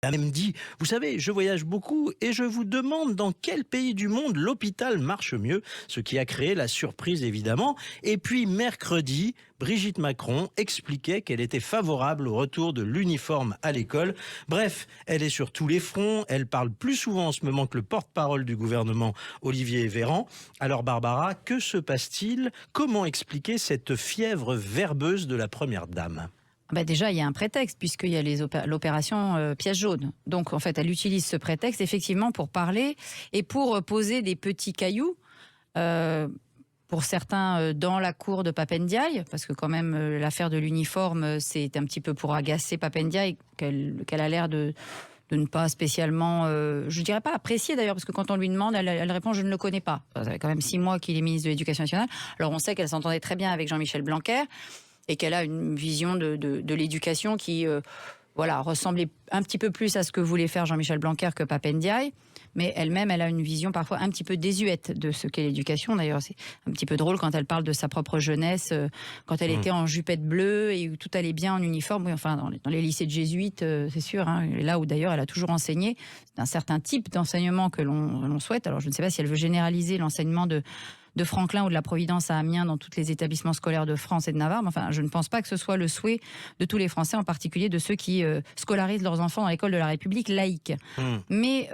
Elle a même dit, vous savez, je voyage beaucoup et je vous demande dans quel pays du monde l'hôpital marche mieux, ce qui a créé la surprise évidemment. Et puis mercredi, Brigitte Macron expliquait qu'elle était favorable au retour de l'uniforme à l'école. Bref, elle est sur tous les fronts, elle parle plus souvent en ce moment que le porte-parole du gouvernement, Olivier Véran. Alors Barbara, que se passe-t-il? Comment expliquer cette fièvre verbeuse de la première dame? Déjà, il y a un prétexte, puisqu'il y a l'opération pièce jaune. Donc, en fait, elle utilise ce prétexte, effectivement, pour parler et pour poser des petits cailloux, euh, pour certains, dans la cour de Pape Ndiaye, parce que quand même, l'affaire de l'uniforme, c'est un petit peu pour agacer Pape Ndiaye, qu'elle a l'air de ne pas spécialement, je dirais pas apprécier d'ailleurs, parce que quand on lui demande, elle répond « je ne le connais pas ». Ça fait quand même 6 mois qu'il est ministre de l'Éducation nationale. Alors, on sait qu'elle s'entendait très bien avec Jean-Michel Blanquer, et qu'elle a une vision de l'éducation qui ressemblait un petit peu plus à ce que voulait faire Jean-Michel Blanquer que Pape Ndiaye. Mais elle-même, elle a une vision parfois un petit peu désuète de ce qu'est l'éducation. D'ailleurs, c'est un petit peu drôle quand elle parle de sa propre jeunesse, quand elle était en jupette bleue et où tout allait bien en uniforme. Oui, enfin, dans les lycées de jésuites, c'est sûr. Hein, là où d'ailleurs elle a toujours enseigné. C'est un certain type d'enseignement que l'on souhaite. Alors, je ne sais pas si elle veut généraliser l'enseignement de Franklin ou de la Providence à Amiens dans tous les établissements scolaires de France et de Navarre. Mais enfin, je ne pense pas que ce soit le souhait de tous les Français, en particulier de ceux qui scolarisent leurs enfants dans l'école de la République laïque. Mais